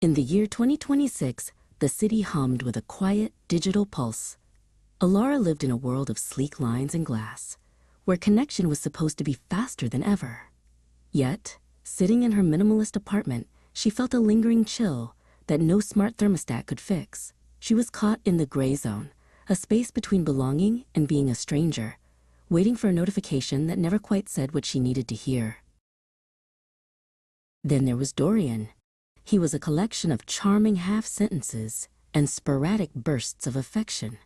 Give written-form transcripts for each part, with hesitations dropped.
In the year 2026, the city hummed with a quiet, digital pulse. Alara lived in a world of sleek lines and glass, where connection was supposed to be faster than ever. Yet, sitting in her minimalist apartment, she felt a lingering chill that no smart thermostat could fix. She was caught in the gray zone, a space between belonging and being a stranger, waiting for a notification that never quite said what she needed to hear. Then there was Dorian. He was a collection of charming half-sentences and sporadic bursts of affection.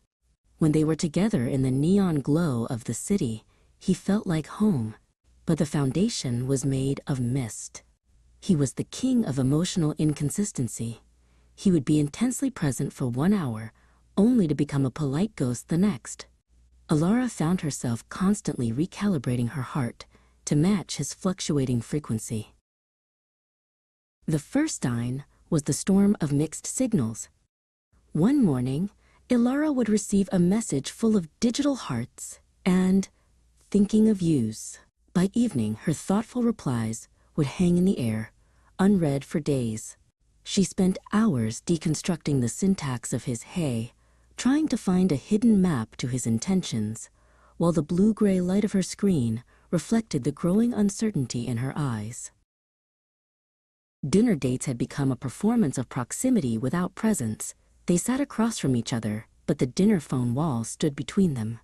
When they were together in the neon glow of the city, he felt like home, but the foundation was made of mist. He was the king of emotional inconsistency. He would be intensely present for 1 hour, only to become a polite ghost the next. Alara found herself constantly recalibrating her heart to match his fluctuating frequency. The first sign was the storm of mixed signals. One morning, Alara would receive a message full of digital hearts and thinking of yous. By evening, her thoughtful replies would hang in the air, unread for days. She spent hours deconstructing the syntax of his hey, trying to find a hidden map to his intentions, while the blue-gray light of her screen reflected the growing uncertainty in her eyes. Dinner dates had become a performance of proximity without presence. They sat across from each other, but the dinner phone wall stood between them.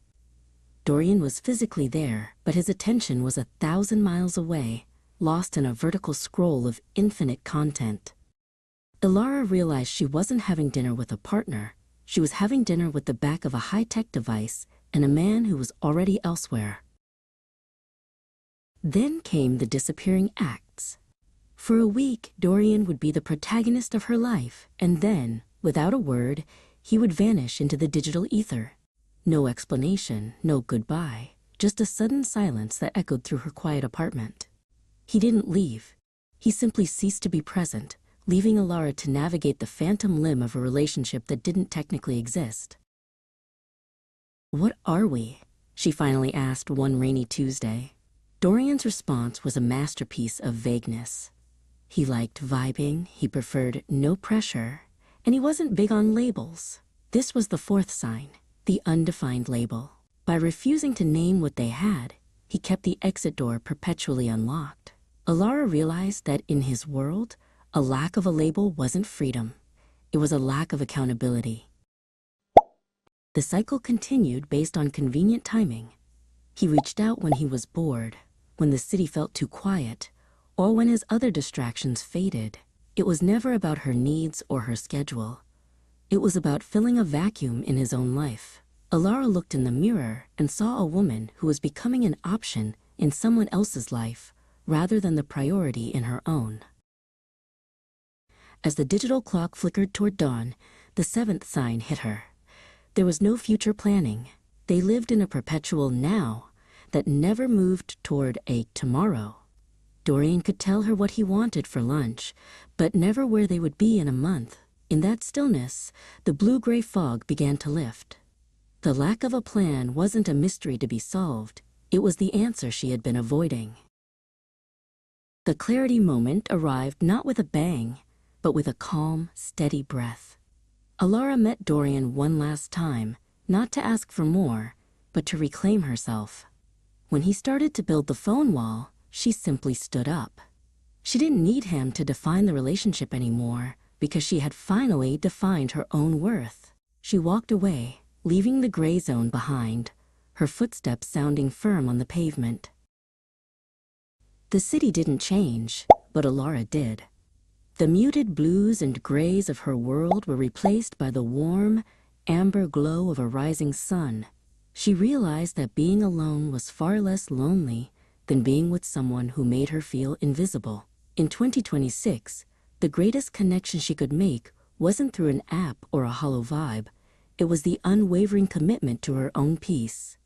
Dorian was physically there, but his attention was 1,000 miles away, lost in a vertical scroll of infinite content. Alara realized she wasn't having dinner with a partner. She was having dinner with the back of a high-tech device and a man who was already elsewhere. Then came the disappearing acts. For a week, Dorian would be the protagonist of her life, and then, without a word, he would vanish into the digital ether. No explanation, no goodbye, just a sudden silence that echoed through her quiet apartment. He didn't leave. He simply ceased to be present, leaving Alara to navigate the phantom limb of a relationship that didn't technically exist. "What are we?" she finally asked one rainy Tuesday. Dorian's response was a masterpiece of vagueness. He liked vibing, he preferred no pressure, and he wasn't big on labels. This was the fourth sign, the undefined label. By refusing to name what they had, he kept the exit door perpetually unlocked. Alara realized that in his world, a lack of a label wasn't freedom. It was a lack of accountability. The cycle continued based on convenient timing. He reached out when he was bored, when the city felt too quiet, or when his other distractions faded. It was never about her needs or her schedule. It was about filling a vacuum in his own life. Alara looked in the mirror and saw a woman who was becoming an option in someone else's life rather than the priority in her own. As the digital clock flickered toward dawn, the seventh sign hit her. There was no future planning. They lived in a perpetual now that never moved toward a tomorrow. Dorian could tell her what he wanted for lunch, but never where they would be in a month. In that stillness, the blue-gray fog began to lift. The lack of a plan wasn't a mystery to be solved. It was the answer she had been avoiding. The clarity moment arrived not with a bang, but with a calm, steady breath. Alara met Dorian one last time, not to ask for more, but to reclaim herself. When he started to build the phone wall, she simply stood up. She didn't need him to define the relationship anymore, because she had finally defined her own worth. She walked away, leaving the gray zone behind, her footsteps sounding firm on the pavement. The city didn't change, but Alara did. The muted blues and grays of her world were replaced by the warm, amber glow of a rising sun. She realized that being alone was far less lonely than being with someone who made her feel invisible. In 2026, the greatest connection she could make wasn't through an app or a hollow vibe. It was the unwavering commitment to her own peace.